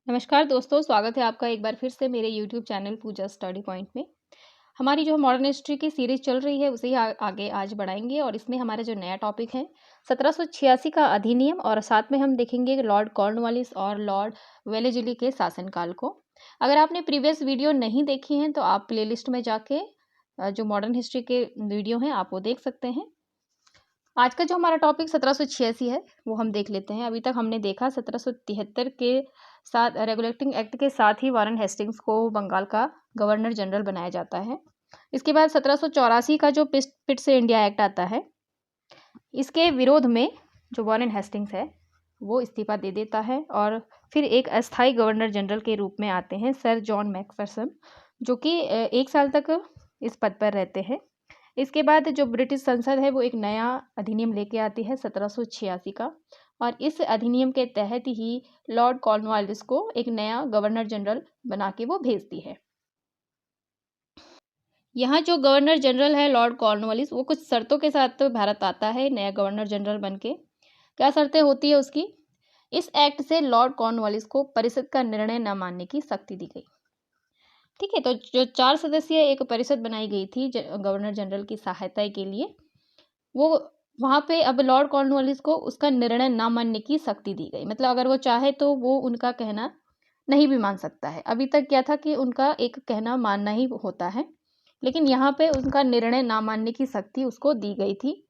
नमस्कार दोस्तों, स्वागत है आपका एक बार फिर से मेरे YouTube चैनल पूजा स्टडी पॉइंट में। हमारी जो मॉडर्न हिस्ट्री की सीरीज चल रही है उसे ही आगे आज बढ़ाएंगे और इसमें हमारा जो नया टॉपिक है 1786 का अधिनियम और साथ में हम देखेंगे लॉर्ड कॉर्नवालिस और लॉर्ड वेलेस्ली के शासनकाल को। अगर आपने प्रीवियस वीडियो नहीं देखी हैं तो आप प्लेलिस्ट में जाके जो मॉडर्न हिस्ट्री के वीडियो हैं आप वो देख सकते हैं। आज का जो हमारा टॉपिक 1786 है वो हम देख लेते हैं। अभी तक हमने देखा 1773 के साथ रेगुलेटिंग एक्ट के साथ ही वारन हेस्टिंग्स को बंगाल का गवर्नर जनरल बनाया जाता है। इसके बाद 1784 का जो पिट्स इंडिया एक्ट आता है, इसके विरोध में जो वारन हेस्टिंग्स है वो इस्तीफा दे देता है और फिर एक अस्थाई गवर्नर जनरल के रूप में आते हैं सर जॉन मैकफरसन, जो कि 1 साल तक इस पद पर रहते हैं। इसके बाद जो ब्रिटिश संसद है वो एक नया अधिनियम लेके आती है 1786 का, और इस अधिनियम के तहत ही लॉर्ड कॉर्नवालिस को एक नया गवर्नर जनरल बना के वो भेजती है। यहाँ जो गवर्नर जनरल है लॉर्ड कॉर्नवालिस, वो कुछ शर्तों के साथ भारत आता है नया गवर्नर जनरल बन के। क्या शर्तें होती है उसकी? इस एक्ट से लॉर्ड कॉर्नवालिस को परिषद का निर्णय न मानने की शक्ति दी गई। ठीक है, तो जो 4 सदस्यीय एक परिषद बनाई गई थी गवर्नर जनरल की सहायता के लिए, वो वहाँ पे अब लॉर्ड कॉर्नवालिस को उसका निर्णय ना मानने की शक्ति दी गई। मतलब अगर वो चाहे तो वो उनका कहना नहीं भी मान सकता है। अभी तक क्या था कि उनका एक कहना मानना ही होता है, लेकिन यहाँ पे उनका निर्णय ना मानने की शक्ति उसको दी गई थी।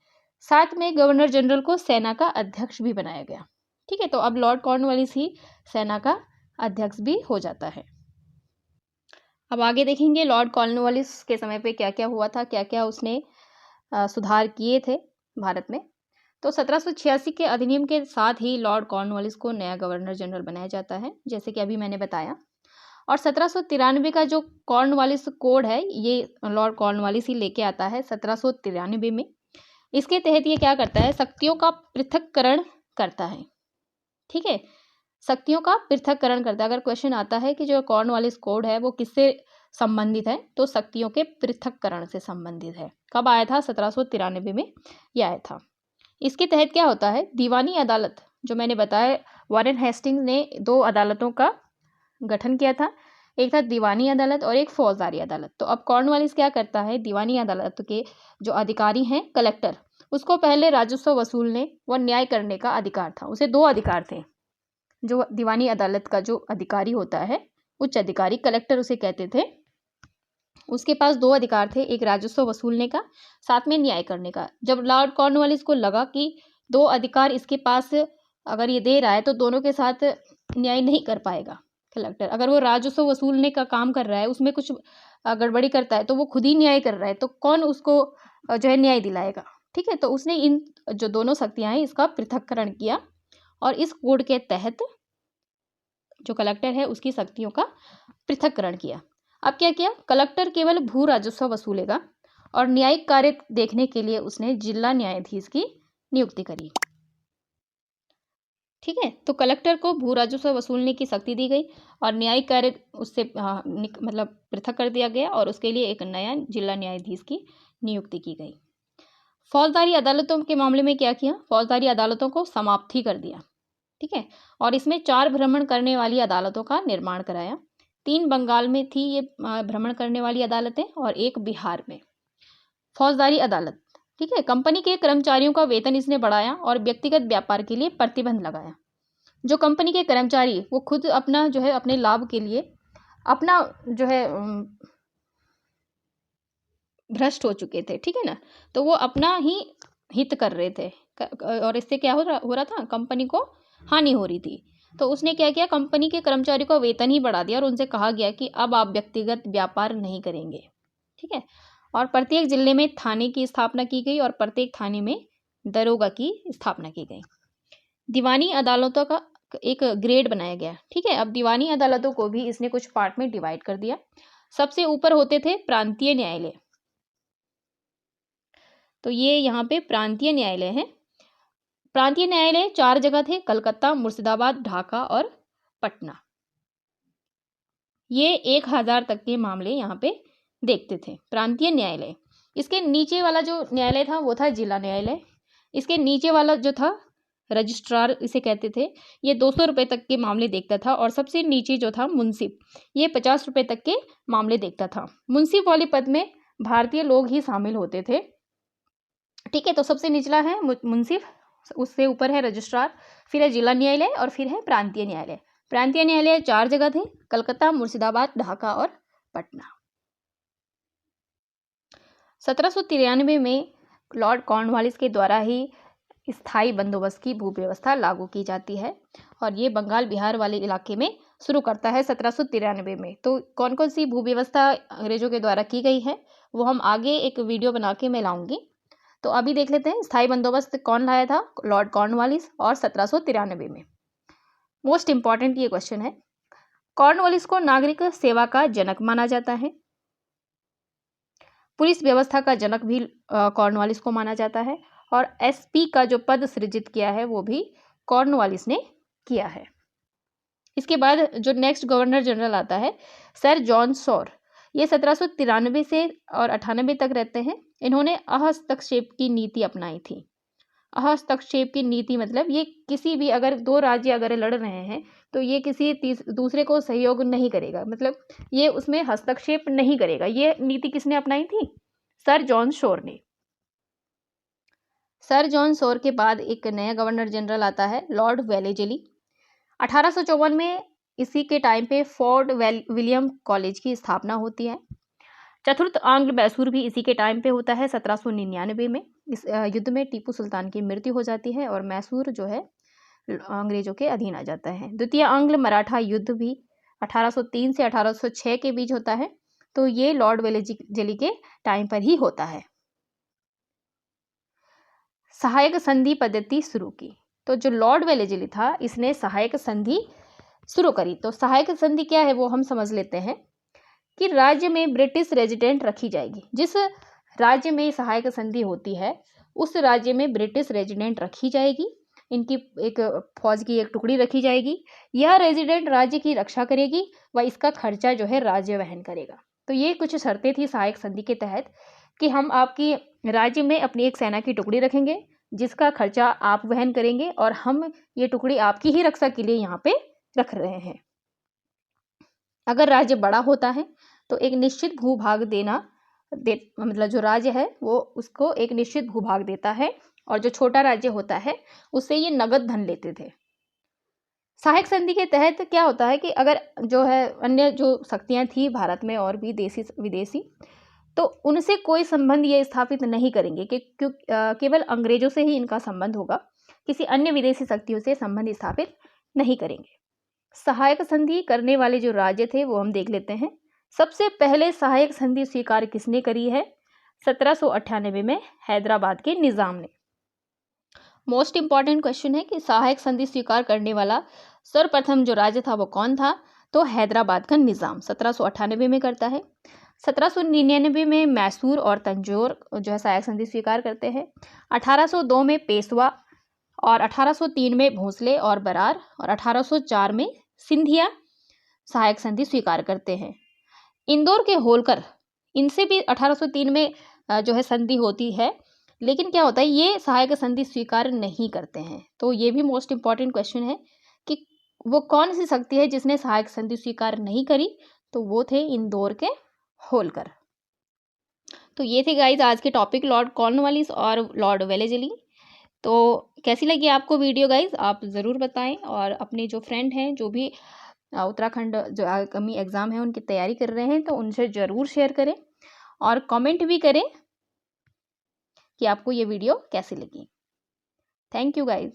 साथ में गवर्नर जनरल को सेना का अध्यक्ष भी बनाया गया। ठीक है, तो अब लॉर्ड कॉर्नवालिस ही सेना का अध्यक्ष भी हो जाता है। अब आगे देखेंगे लॉर्ड कॉर्नवालिस के समय पे क्या क्या हुआ था, क्या क्या उसने सुधार किए थे भारत में। तो 1786 के अधिनियम के साथ ही लॉर्ड कॉर्नवालिस को नया गवर्नर जनरल बनाया जाता है, जैसे कि अभी मैंने बताया। और 1793 का जो कॉर्नवालिस कोड है ये लॉर्ड कॉर्नवालिस ही लेके आता है 1793 में। इसके तहत ये क्या करता है, शक्तियों का पृथक्करण करता है। ठीक है, शक्तियों का पृथक्करण करता है। अगर क्वेश्चन आता है कि जो कॉर्नवालिस कोड है वो किससे संबंधित है, तो शक्तियों के पृथक्करण से संबंधित है। कब आया था? 1793 में यह आया था। इसके तहत क्या होता है, दीवानी अदालत, जो मैंने बताया वारन हेस्टिंग्स ने 2 अदालतों का गठन किया था, एक था दीवानी अदालत और एक फौजदारी अदालत। तो अब कॉर्नवालिस क्या करता है, दीवानी अदालत के जो अधिकारी हैं कलेक्टर, उसको पहले राजस्व वसूलने व न्याय करने का अधिकार था। उसे 2 अधिकार थे। जो दीवानी अदालत का जो अधिकारी होता है, उच्च अधिकारी, कलेक्टर उसे कहते थे, उसके पास 2 अधिकार थे, एक राजस्व वसूलने का, साथ में न्याय करने का। जब लॉर्ड कॉर्नवालिस को लगा कि 2 अधिकार इसके पास अगर ये दे रहा है तो दोनों के साथ न्याय नहीं कर पाएगा कलेक्टर। अगर वो राजस्व वसूलने का काम कर रहा है, उसमें कुछ गड़बड़ी करता है तो वो खुद ही न्याय कर रहा है, तो कौन उसको जो है न्याय दिलाएगा। ठीक है, तो उसने इन जो दोनों शक्तियां हैं इसका पृथक्करण किया और इस कोड के तहत जो कलेक्टर है उसकी शक्तियों का पृथक्करण किया। अब क्या किया, कलेक्टर केवल भू राजस्व वसूलेगा और न्यायिक कार्य देखने के लिए उसने जिला न्यायाधीश की नियुक्ति करी। ठीक है, तो कलेक्टर को भू राजस्व वसूलने की शक्ति दी गई और न्यायिक कार्य उससे मतलब पृथक कर दिया गया और उसके लिए एक नया जिला न्यायाधीश की नियुक्ति की गई। फौजदारी अदालतों के मामले में क्या किया, फौजदारी अदालतों को समाप्त ही कर दिया। ठीक है, और इसमें 4 भ्रमण करने वाली अदालतों का निर्माण कराया। 3 बंगाल में थी ये भ्रमण करने वाली अदालतें और 1 बिहार में। फौजदारी अदालत, ठीक है, कंपनी के कर्मचारियों का वेतन इसने बढ़ाया और व्यक्तिगत व्यापार के लिए प्रतिबंध लगाया। जो कंपनी के कर्मचारी वो खुद अपना जो है अपने लाभ के लिए अपना जो है भ्रष्ट हो चुके थे, ठीक है ना, तो वो अपना ही हित कर रहे थे और इससे क्या हो रहा था, कंपनी को हानि हो रही थी। तो उसने क्या किया, कंपनी के कर्मचारी को वेतन ही बढ़ा दिया और उनसे कहा गया कि अब आप व्यक्तिगत व्यापार नहीं करेंगे। ठीक है, और प्रत्येक जिले में थाने की स्थापना की गई और प्रत्येक थाने में दरोगा की स्थापना की गई। दीवानी अदालतों का एक ग्रेड बनाया गया। ठीक है, अब दीवानी अदालतों को भी इसने कुछ पार्ट में डिवाइड कर दिया। सबसे ऊपर होते थे प्रांतीय न्यायालय, तो ये यहाँ पे प्रांतीय न्यायालय है। प्रांतीय न्यायालय 4 जगह थे, कलकत्ता, मुर्शिदाबाद, ढाका और पटना। ये 1000 तक के मामले यहाँ पे देखते थे प्रांतीय न्यायालय। इसके नीचे वाला जो न्यायालय था वो था जिला न्यायालय। इसके नीचे वाला जो था रजिस्ट्रार इसे कहते थे, ये 200 रुपये तक के मामले देखता था। और सबसे नीचे जो था मुंसिफ, ये 50 रुपये तक के मामले देखता था। मुंसिफ वाले पद में भारतीय लोग ही शामिल होते थे। ठीक है, तो सबसे निचला है मुंसिफ, उससे ऊपर है रजिस्ट्रार, फिर है जिला न्यायालय और फिर है प्रांतीय न्यायालय। प्रांतीय न्यायालय 4 जगह थे, कलकत्ता, मुर्शिदाबाद, ढाका और पटना। 1793 में लॉर्ड कॉर्नवालिस के द्वारा ही स्थायी बंदोबस्त की भू व्यवस्था लागू की जाती है और ये बंगाल बिहार वाले इलाके में शुरू करता है 1793 में। तो कौन कौन सी भू व्यवस्था अंग्रेजों के द्वारा की गई है वो हम आगे एक वीडियो बना के मैं लाऊंगी। तो अभी देख लेते हैं स्थायी बंदोबस्त कौन लाया था, लॉर्ड कॉर्नवालिस, और 1793 में। मोस्ट इंपॉर्टेंट ये क्वेश्चन है, कॉर्नवालिस को नागरिक सेवा का जनक माना जाता है। पुलिस व्यवस्था का जनक भी कॉर्नवालिस को माना जाता है और एसपी का जो पद सृजित किया है वो भी कॉर्नवालिस ने किया है। इसके बाद जो नेक्स्ट गवर्नर जनरल आता है सर जॉन सॉर, ये 1793 से और 98 तक रहते हैं। इन्होंने अहस्तक्षेप की नीति अपनाई थी। अहस्तक्षेप की नीति मतलब ये किसी भी अगर दो राज्य अगर लड़ रहे हैं तो ये किसी दूसरे को सहयोग नहीं करेगा, मतलब ये उसमें हस्तक्षेप नहीं करेगा। ये नीति किसने अपनाई थी? सर जॉन शोर ने। सर जॉन शोर के बाद एक नया गवर्नर जनरल आता है लॉर्ड वेलेजली। 1854 में इसी के टाइम पे फोर्ट विलियम कॉलेज की स्थापना होती है। चतुर्थ आंग्ल मैसूर भी इसी के टाइम पे होता है 1799 में। इस युद्ध में टीपू सुल्तान की मृत्यु हो जाती है और मैसूर जो है अंग्रेजों के अधीन आ जाता है। द्वितीय आंग्ल मराठा युद्ध भी 1803 से 1806 के बीच होता है, तो ये लॉर्ड वेलेजली के टाइम पर ही होता है। सहायक संधि पद्धति शुरू की, तो जो लॉर्ड वेलेजली था इसने सहायक संधि शुरू करी। तो सहायक संधि क्या है वो हम समझ लेते हैं कि राज्य में ब्रिटिश रेजिडेंट रखी जाएगी। जिस राज्य में सहायक संधि होती है उस राज्य में ब्रिटिश रेजिडेंट रखी जाएगी, इनकी एक फौज की एक टुकड़ी रखी जाएगी। यह रेजिडेंट राज्य की रक्षा करेगी व इसका खर्चा जो है राज्य वहन करेगा। तो ये कुछ शर्तें थी सहायक संधि के तहत कि हम आपकी राज्य में अपनी एक सेना की टुकड़ी रखेंगे जिसका खर्चा आप वहन करेंगे और हम ये टुकड़ी आपकी ही रक्षा के लिए यहाँ पे रख रहे हैं। अगर राज्य बड़ा होता है तो एक निश्चित भूभाग मतलब जो राज्य है वो उसको एक निश्चित भूभाग देता है और जो छोटा राज्य होता है उससे ये नगद धन लेते थे। सहायक संधि के तहत क्या होता है कि अगर जो है अन्य जो शक्तियां थी भारत में और भी देशी विदेशी, तो उनसे कोई संबंध ये स्थापित नहीं करेंगे कि केवल अंग्रेजों से ही इनका संबंध होगा, किसी अन्य विदेशी शक्तियों से संबंध स्थापित नहीं करेंगे। सहायक संधि करने वाले जो राज्य थे वो हम देख लेते हैं। सबसे पहले सहायक संधि स्वीकार किसने करी है? 1798 में हैदराबाद के निजाम ने। मोस्ट इंपॉर्टेंट क्वेश्चन है कि सहायक संधि स्वीकार करने वाला सर्वप्रथम जो राज्य था वो कौन था? तो हैदराबाद का निजाम 1798 में करता है। 1799 में मैसूर और तंजौर जो है सहायक संधि स्वीकार करते हैं। 1802 में पेशवा और 1803 में भोसले और बरार और 1804 में सिंधिया सहायक संधि स्वीकार करते हैं। इंदौर के होलकर, इनसे भी 1803 में जो है संधि होती है, लेकिन क्या होता है ये सहायक संधि स्वीकार नहीं करते हैं। तो ये भी मोस्ट इंपॉर्टेंट क्वेश्चन है कि वो कौन सी शक्ति है जिसने सहायक संधि स्वीकार नहीं करी? तो वो थे इंदौर के होलकर। तो ये थे गाइज आज के टॉपिक लॉर्ड कॉर्नवालिस और लॉर्ड वेलेजली। तो कैसी लगी आपको वीडियो गाइज, आप ज़रूर बताएं और अपने जो फ्रेंड हैं जो भी उत्तराखंड जो आगामी एग्ज़ाम है उनकी तैयारी कर रहे हैं तो उनसे ज़रूर शेयर करें और कमेंट भी करें कि आपको ये वीडियो कैसी लगी। Thank you guys.